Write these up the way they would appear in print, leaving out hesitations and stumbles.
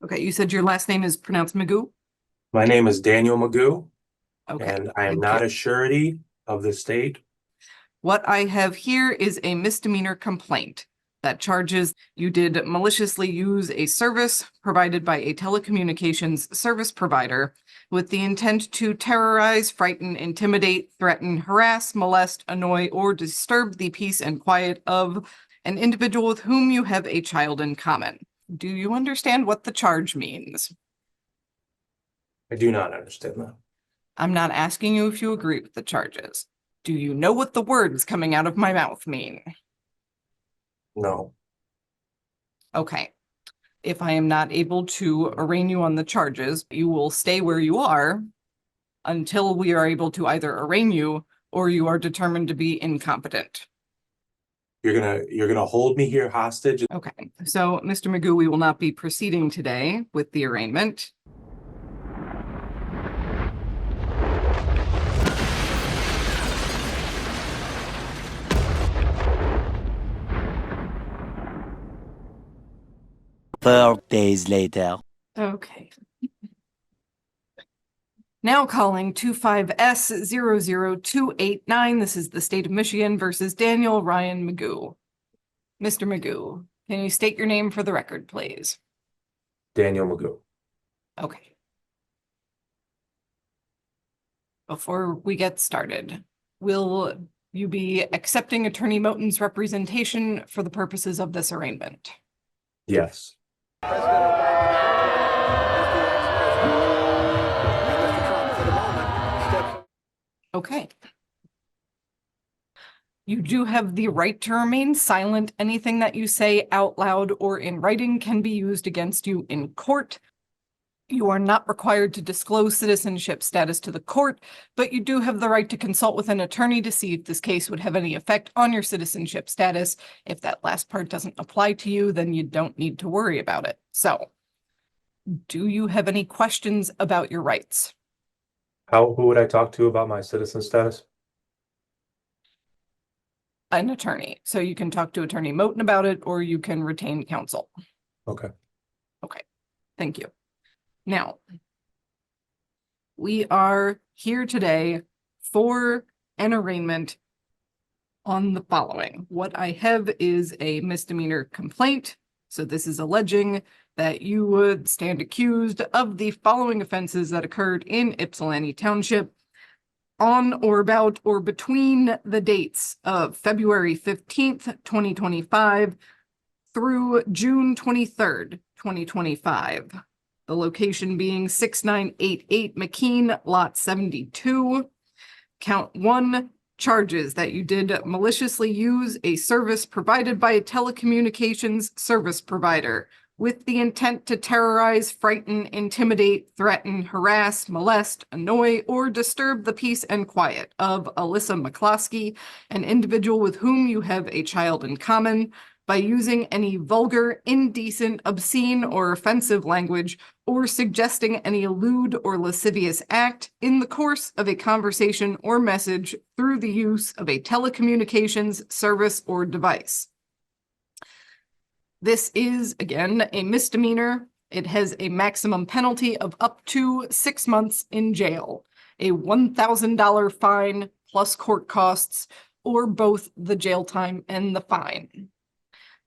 Okay, you said your last name is pronounced Magoo? My name is Daniel Magoo, Okay, and I am thank not you. a surety of the state. What I have here is a misdemeanor complaint that charges you did maliciously use a service provided by a telecommunications service provider with the intent to terrorize, frighten, intimidate, threaten, harass, molest, annoy, or disturb the peace and quiet of an individual with whom you have a child in common. Do you understand what the charge means? I do not understand that. I'm not asking you if you agree with the charges. Do you know what the words coming out of my mouth mean? No. Okay. If I am not able to arraign you on the charges, you will stay where you are until we are able to either arraign you or you are determined to be incompetent. You're gonna hold me here hostage. Okay. So, Mr. Magoo, we will not be proceeding today with the arraignment. Days later. Okay. Now calling 25S00289. This is the state of Michigan versus Daniel Ryan Magoo. Mr. Magoo, can you state your name for the record, please? Daniel Magoo. Okay. Before we get started, will you be accepting Attorney Moten's representation for the purposes of this arraignment? Yes. Okay. You do have the right to remain silent. Anything that you say out loud or in writing can be used against you in court. You are not required to disclose citizenship status to the court, but you do have the right to consult with an attorney to see if this case would have any effect on your citizenship status. If that last part doesn't apply to you, then you don't need to worry about it. So, do you have any questions about your rights? Who would I talk to about my citizen status? An attorney. So you can talk to Attorney Moten about it, or you can retain counsel. Okay. Okay, thank you. Now, we are here today for an arraignment on the following. What I have is a misdemeanor complaint. So this is alleging that you would stand accused of the following offenses that occurred in Ypsilanti Township on or about or between the dates of February 15th, 2025 through June 23rd, 2025. The location being 6988 McKean, Lot 72. Count 1, charges that you did maliciously use a service provided by a telecommunications service provider with the intent to terrorize, frighten, intimidate, threaten, harass, molest, annoy, or disturb the peace and quiet of Alyssa McCloskey, an individual with whom you have a child in common, by using any vulgar, indecent, obscene, or offensive language, or suggesting any lewd or lascivious act in the course of a conversation or message through the use of a telecommunications service or device. This is, again, a misdemeanor. It has a maximum penalty of up to 6 months in jail, a $1,000 fine plus court costs, or both the jail time and the fine.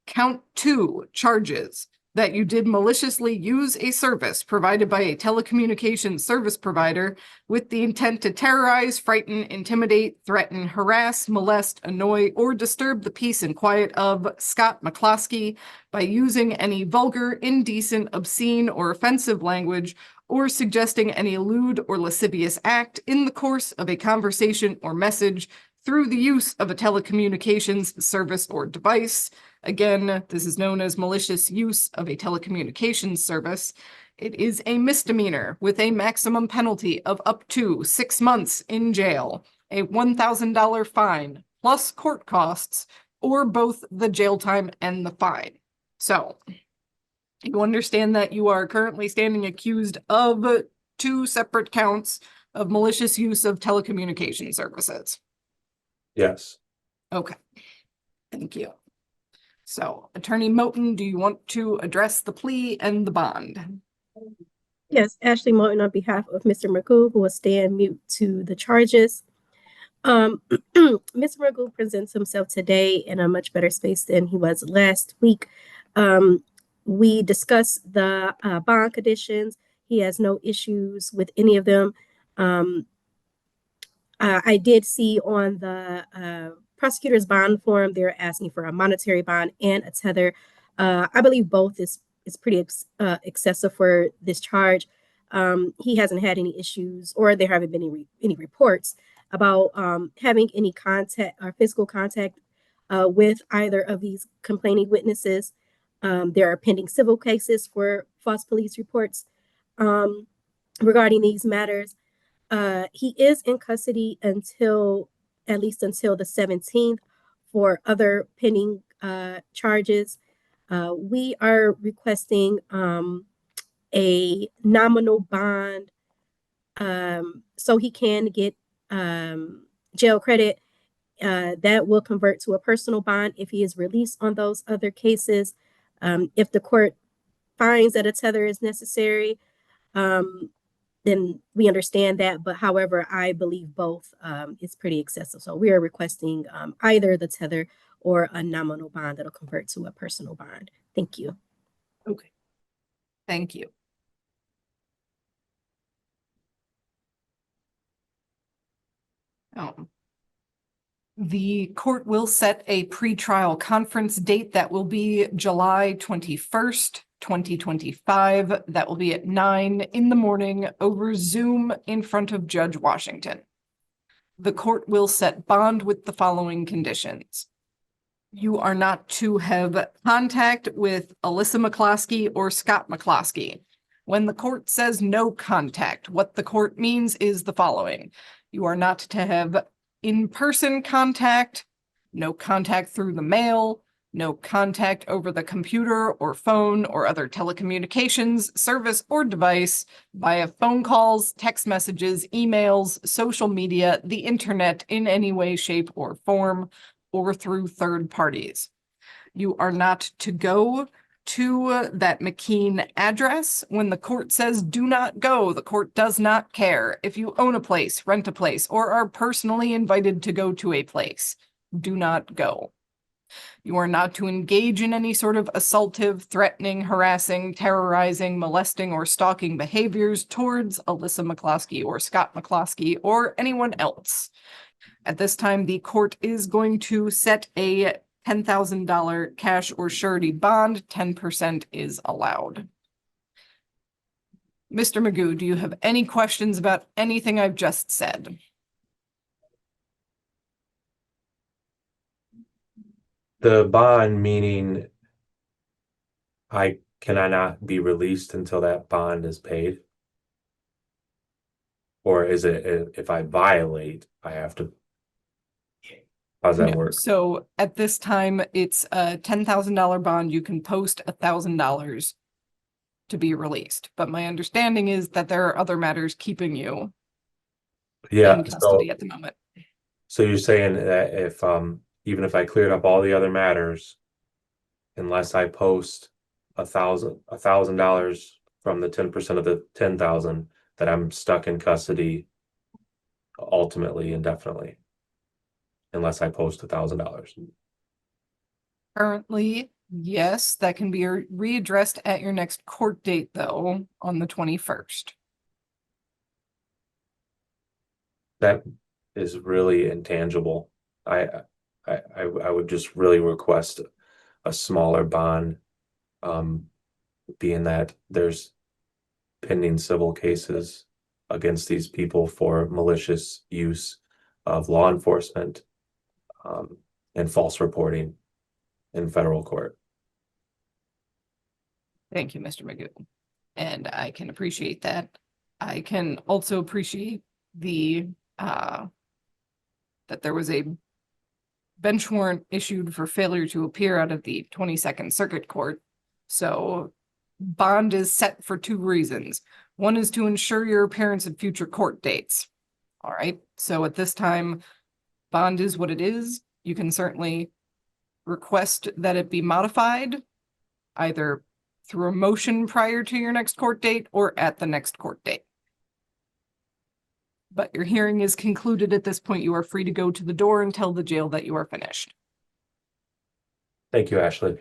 Count 2, charges that you did maliciously use a service provided by a telecommunications service provider with the intent to terrorize, frighten, intimidate, threaten, harass, molest, annoy, or disturb the peace and quiet of Scott McCloskey by using any vulgar, indecent, obscene, or offensive language, or suggesting any lewd or lascivious act in the course of a conversation or message through the use of a telecommunications service or device. Again, this is known as malicious use of a telecommunications service. It is a misdemeanor with a maximum penalty of up to 6 months in jail, a $1,000 fine plus court costs, or both the jail time and the fine. So, you understand that you are currently standing accused of 2 separate counts of malicious use of telecommunication services. Yes. Okay, thank you. So, Attorney Moten, do you want to address the plea and the bond? Yes, Ashley Moulton on behalf of Mr. Magoo, who will stand mute to the charges. Mr. Magoo presents himself today in a much better space than he was last week. We discussed the bond conditions. He has no issues with any of them. I did see on the prosecutor's bond form, they're asking for a monetary bond and a tether. I believe both is pretty excessive for this charge. He hasn't had any issues, or there haven't been any reports about having any contact or physical contact with either of these complaining witnesses. There are pending civil cases for false police reports regarding these matters. He is in custody until at least until the 17th for other pending charges. We are requesting a nominal bond so he can get jail credit. That will convert to a personal bond if he is released on those other cases. If the court finds that a tether is necessary, then we understand that. But however, I believe both is pretty excessive. So we are requesting either the tether or a nominal bond that'll convert to a personal bond. Thank you. Okay. Thank you. The court will set a pretrial conference date that will be July 21st, 2025. That will be at 9 in the morning over Zoom in front of Judge Washington. The court will set bond with the following conditions. You are not to have contact with Alyssa McCloskey or Scott McCloskey. When the court says no contact, what the court means is the following. You are not to have in-person contact, no contact through the mail, no contact over the computer or phone or other telecommunications service or device via phone calls, text messages, emails, social media, the internet in any way, shape, or form, or through third parties. You are not to go to that McKean address. When the court says do not go, the court does not care. If you own a place, rent a place, or are personally invited to go to a place, do not go. You are not to engage in any sort of assaultive, threatening, harassing, terrorizing, molesting, or stalking behaviors towards Alyssa McCloskey or Scott McCloskey or anyone else. At this time, the court is going to set a $10,000 cash or surety bond. 10% is allowed. Mr. Magoo, do you have any questions about anything I've just said? The bond meaning can I not be released until that bond is paid? Or is it if I violate, I have to? How does that work? So at this time, it's a $10,000 bond. You can post $1,000 to be released. But my understanding is that there are other matters keeping you in custody at the moment. So you're saying that if even if I cleared up all the other matters, unless I post $1,000 from the 10% of the 10,000, that I'm stuck in custody ultimately indefinitely, unless I post $1,000. Currently, yes, that can be readdressed at your next court date, though, on the 21st. That is really intangible. I would just really request a smaller bond, being that there's pending civil cases against these people for malicious use of law enforcement and false reporting in federal court. Thank you, Mr. Magoo. And I can appreciate that. I can also appreciate the that there was a bench warrant issued for failure to appear out of the 22nd Circuit Court. So bond is set for two reasons. One is to ensure your appearance at future court dates. All right. So at this time, bond is what it is. You can certainly request that it be modified either through a motion prior to your next court date or at the next court date. But your hearing is concluded at this point. You are free to go to the door and tell the jail that you are finished. Thank you, Ashley.